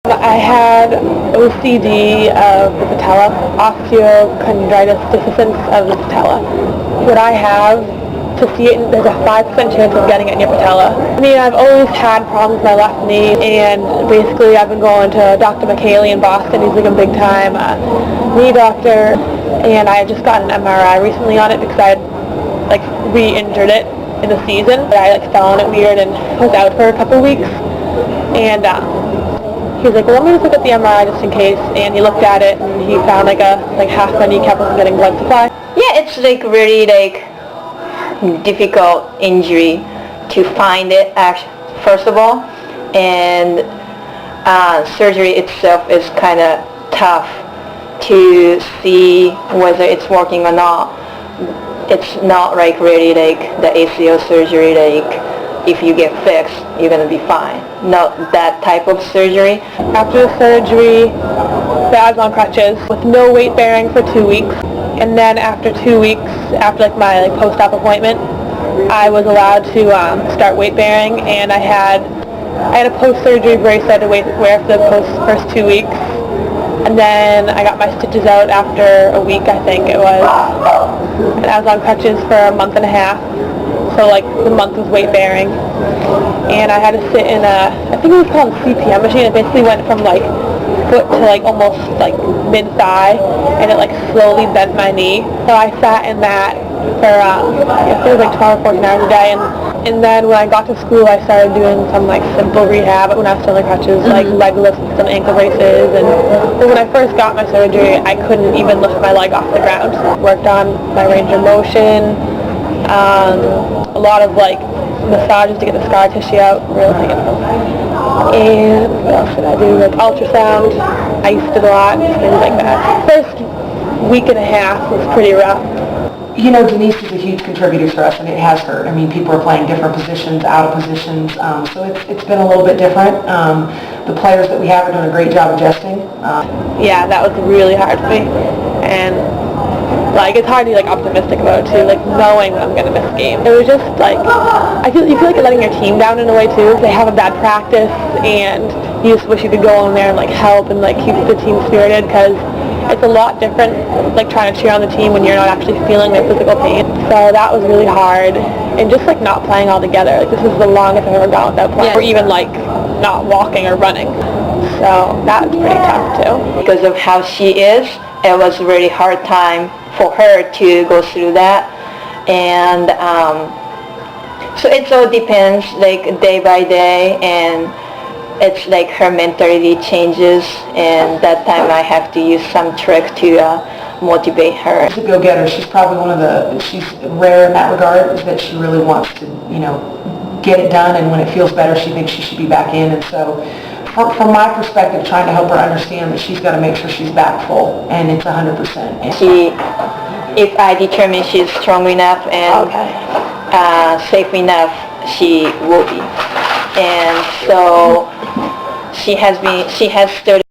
I had OCD of the patella, osteochondritis deficits of the patella. What I have, to see it, there's a 5% chance of getting it in your patella. I mean, I've always had problems with my left knee, and basically I've been going to Dr. McKaylee in Boston. He's like a big time knee doctor, and I just got an MRI recently on it because I had re-injured it in the season. I fell on it weird and was out for a couple weeks, and he was like, well, let me just look at the MRI just in case, and he looked at it and he found half my kneecap wasn't getting blood supply. Yeah, it's really difficult injury to find it first of all, and surgery itself is kind of tough to see whether it's working or not. It's not really the ACL surgery if you get fixed, you're going to be fine. Not that type of surgery. After the surgery, I was on crutches with no weight bearing for 2 weeks. And then after 2 weeks, after my post-op appointment, I was allowed to start weight bearing, and I had a post-surgery brace I had to wear for the first 2 weeks. And then I got my stitches out after a week, I think it was. And I was on crutches for a month and a half. So the month was weight bearing, and I had to sit in I think it was called a CPM machine. It basically went from foot to almost mid thigh, and it slowly bent my knee. So I sat in that for I think it was 12 or 14 hours a day, and then when I got to school, I started doing some simple rehab when I was still on the crutches, leg lifts and some ankle braces. And when I first got my surgery, I couldn't even lift my leg off the ground. Worked on my range of motion. A lot of massages to get the scar tissue out, really. And what else did I do? Ultrasound. I used to do a lot, things like that. First week and a half was pretty rough. You know, Denise is a huge contributor for us, and it has hurt. I mean, people are playing different positions, out of positions, so it's been a little bit different. The players that we have are doing a great job adjusting. Yeah, that was really hard for me, and it's hard to be optimistic about it too, knowing that I'm gonna miss a game. It was just you feel like you're letting your team down in a way too. They have a bad practice, and you just wish you could go in there and help and keep the team spirited, because it's a lot different trying to cheer on the team when you're not actually feeling their physical pain. So that was really hard, and just not playing all together. This is the longest I've ever gone without playing, or even not walking or running. So that was pretty tough too. Because of how she is, it was a really hard time for her to go through that, and so it all depends day by day, and it's her mentality changes, and that time I have to use some trick to motivate her. She's a go-getter. She's probably she's rare in that regard, is that she really wants to get it done, and when it feels better she thinks she should be back in. And so from my perspective, trying to help her understand that she's got to make sure she's back full, and it's 100%. If I determine she's strong enough and safe enough, she will be. And so she has started